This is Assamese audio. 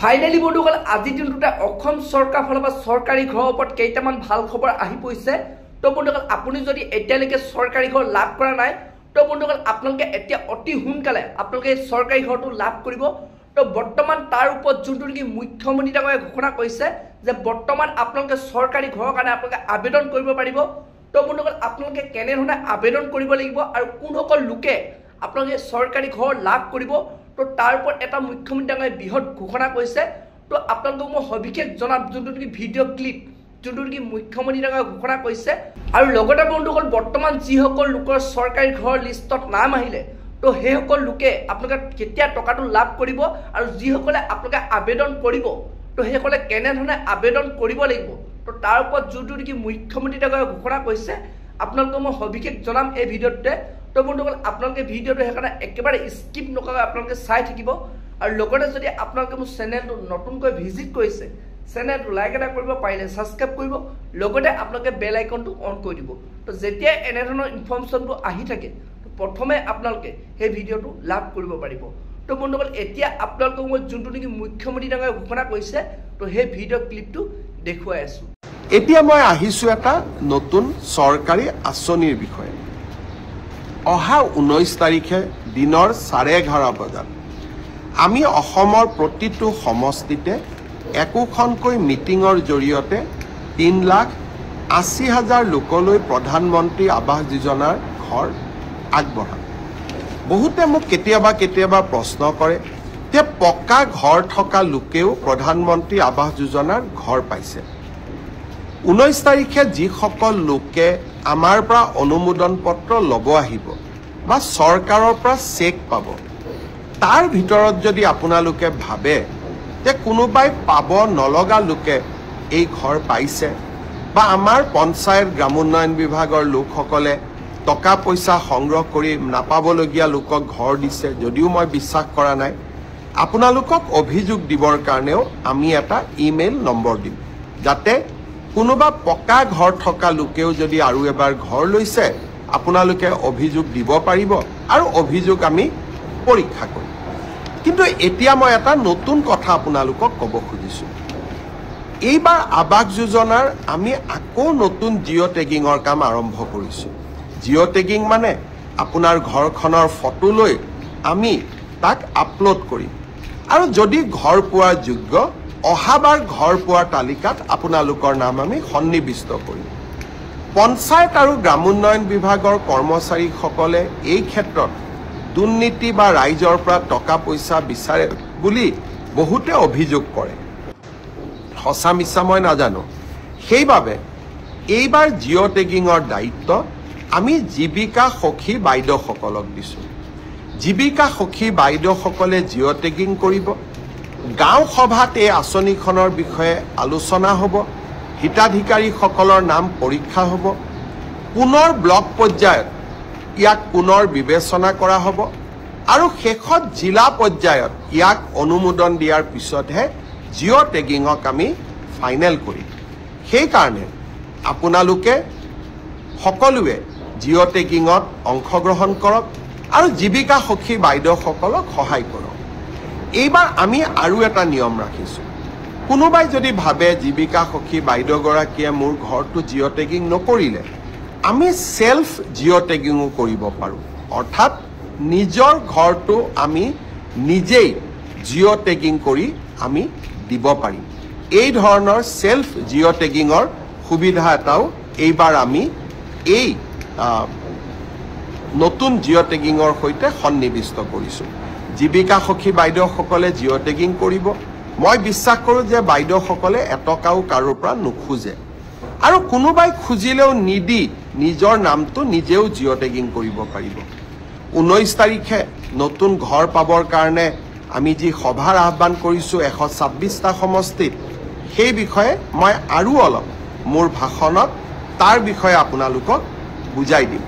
ফাইনেলি বন্ধুসকল আজি দিনটোতে অসম চৰকাৰ ফালৰ পৰা চৰকাৰী ঘৰৰ ওপৰত কেইটামান ভাল খবৰ আহি পৰিছে। তো বন্ধুসকল আপুনি যদি এতিয়ালৈকে চৰকাৰী ঘৰ লাভ কৰা নাই তো বন্ধুসকল আপোনালোকে এতিয়া অতি সোনকালে আপোনালোকে চৰকাৰী ঘৰটো লাভ কৰিব। তো বৰ্তমান তাৰ ওপৰত যোনটো নেকি মুখ্যমন্ত্ৰী ডাঙৰীয়াই ঘোষণা কৰিছে যে বৰ্তমান আপোনালোকে চৰকাৰী ঘৰৰ কাৰণে আপোনালোকে আবেদন কৰিব পাৰিব। তো বন্ধুসকল আপোনালোকে কেনেধৰণে আবেদন কৰিব লাগিব আৰু কোনসকল লোকে আপোনালোকে চৰকাৰী ঘৰ লাভ কৰিব তো তাৰ ওপৰত এটা মুখ্যমন্ত্ৰী ডাঙৰীয়াই বৃহৎ ঘোষণা কৰিছে। তো আপোনালোকক মই সবিশেষ জনাম যোনটো নেকি ভিডিঅ' ক্লিপ যোনটো নেকি মুখ্যমন্ত্ৰী ডাঙৰীয়াই ঘোষণা কৰিছে। আৰু লগতে বন্ধুসকল বৰ্তমান যিসকল লোকৰ চৰকাৰী ঘৰৰ লিষ্টত নাম আহিলে তো সেইসকল লোকে আপোনালোকে কেতিয়া টকাটো লাভ কৰিব আৰু যিসকলে আপোনালোকে আবেদন কৰিব তো সেইসকলে কেনেধৰণে আবেদন কৰিব লাগিব তো তাৰ ওপৰত যোনটো নেকি মুখ্যমন্ত্ৰী ডাঙৰীয়াই ঘোষণা কৰিছে আপোনালোকক মই সবিশেষ জনাম এই ভিডিঅ'টোতে। তো বন্ধুসকল আপোনালোকে ভিডিঅ'টো সেইকাৰণে একেবাৰে স্কিপ নকৰাকৈ আপোনালোকে চাই থাকিব। আৰু লগতে যদি আপোনালোকে মোৰ চেনেলটো নতুনকৈ ভিজিট কৰিছে চেনেলটো লাইক এটা কৰিব, পাৰিলে ছাবস্ক্ৰাইব কৰিব, লগতে আপোনালোকে বেল আইকনটো অন কৰি দিব। তো যেতিয়া এনেধৰণৰ ইনফৰ্মেশ্যনবোৰ আহি থাকে তো প্ৰথমে আপোনালোকে সেই ভিডিঅ'টো লাভ কৰিব পাৰিব। তো বন্ধুসকল এতিয়া আপোনালোকক মই যোনটো নেকি মুখ্যমন্ত্ৰী ডাঙৰীয়াই ঘোষণা কৰিছে তো সেই ভিডিঅ' ক্লিপটো দেখুৱাই আছোঁ। এতিয়া মই আহিছোঁ এটা নতুন চৰকাৰী আঁচনিৰ বিষয়ে। অহা 19 তাৰিখে দিনৰ 11:30 বজাত আমি অসমৰ প্ৰতিটো সমষ্টিতে একোখনকৈ মিটিঙৰ জৰিয়তে 3,80,000 লোকলৈ প্ৰধানমন্ত্ৰী আৱাস যোজনাৰ ঘৰ আগবঢ়াম। বহুতে মোক কেতিয়াবা প্ৰশ্ন কৰে যে পকা ঘৰ থকা লোকেও প্ৰধানমন্ত্ৰী আৱাস যোজনাৰ ঘৰ পাইছে। 19 তাৰিখে যিসকল লোকে আমাৰ পৰা অনুমোদন পত্ৰ ল'ব আহিব বা চৰকাৰৰ পৰা চেক পাব তাৰ ভিতৰত যদি আপোনালোকে ভাবে যে কোনোবাই পাব নলগা লোকে এই ঘৰ পাইছে বা আমাৰ পঞ্চায়ত গ্ৰামোন্নয়ন বিভাগৰ লোকসকলে টকা পইচা সংগ্ৰহ কৰি নাপাবলগীয়া লোকক ঘৰ দিছে যদিও মই বিশ্বাস কৰা নাই, আপোনালোকক অভিযোগ দিবৰ কাৰণেও আমি এটা ইমেইল নম্বৰ দিম যাতে কোনোবা পকা ঘৰ থকা লোকেও যদি আৰু এবাৰ ঘৰ লৈছে আপোনালোকে অভিযোগ দিব পাৰিব আৰু অভিযোগ আমি পৰীক্ষা কৰিম। কিন্তু এতিয়া মই এটা নতুন কথা আপোনালোকক ক'ব খুজিছোঁ। এইবাৰ আৱাস যোজনাৰ আমি আকৌ নতুন জিঅ' টেগিঙৰ কাম আৰম্ভ কৰিছোঁ। জিঅ' টেগিং মানে আপোনাৰ ঘৰখনৰ ফটো লৈ আমি তাক আপলোড কৰিম আৰু যদি ঘৰ পোৱাৰ যোগ্য অহাবাৰ ঘৰ পোৱাৰ তালিকাত আপোনালোকৰ নাম আমি সন্নিৱিষ্ট কৰিম। পঞ্চায়ত আৰু গ্ৰামোন্নয়ন বিভাগৰ কৰ্মচাৰীসকলে এই ক্ষেত্ৰত দুৰ্নীতি বা ৰাইজৰ পৰা টকা পইচা বিচাৰে বুলি বহুতে অভিযোগ কৰে। সঁচা মিছা মই নাজানো। সেইবাবে এইবাৰ জিঅ' টেগিঙৰ দায়িত্ব আমি জীৱিকা সখী বাইদেউসকলক দিছোঁ। জীৱিকা সখী বাইদেউসকলে জিঅ' টেগিং কৰিব। গাঁও সভাত এই আঁচনিখনৰ বিষয়ে আলোচনা হ'ব, হিতাধিকাৰীসকলৰ নাম পৰীক্ষা হ'ব, পুনৰ ব্লক পৰ্যায়ত ইয়াক পুনৰ বিবেচনা কৰা হ'ব আৰু শেষত জিলা পৰ্যায়ত ইয়াক অনুমোদন দিয়াৰ পিছতহে জিঅ' টেগিঙক আমি ফাইনেল কৰিম। সেইকাৰণে আপোনালোকে সকলোৱে জিঅ' টেগিঙত অংশগ্ৰহণ কৰক আৰু জীৱিকা সখী বাইদেউসকলক সহায় কৰক। এইবাৰ আমি আৰু এটা নিয়ম ৰাখিছোঁ। কোনোবাই যদি ভাবে জীৱিকা সখী বাইদেউগৰাকীয়ে মোৰ ঘৰটো জিঅ' টেগিং নকৰিলে আমি সেলফ জিঅ' টেগিঙো কৰিব পাৰোঁ। অৰ্থাৎ নিজৰ ঘৰটো আমি নিজেই জিঅ' টেগিং কৰি আমি দিব পাৰিম। এই ধৰণৰ সেলফ জিঅ' টেগিঙৰ সুবিধা এটাও এইবাৰ আমি এই নতুন জিঅ' টেগিঙৰ সৈতে সন্নিৱিষ্ট কৰিছোঁ। জীৱিকা সখী বাইদেউসকলে জিঅ' টেগিং কৰিব। মই বিশ্বাস কৰোঁ যে বাইদেউসকলে এটকাও কাৰোৰ পৰা নোখোজে আৰু কোনোবাই খুজিলেও নিদি নিজৰ নামটো নিজেও জিঅ' টেগিং কৰিব পাৰিব। 19 তাৰিখে নতুন ঘৰ পাবৰ কাৰণে আমি যি সভাৰ আহ্বান কৰিছোঁ 126টা সমষ্টিত সেই বিষয়ে মই আৰু অলপ মোৰ ভাষণত তাৰ বিষয়ে আপোনালোকক বুজাই দিম।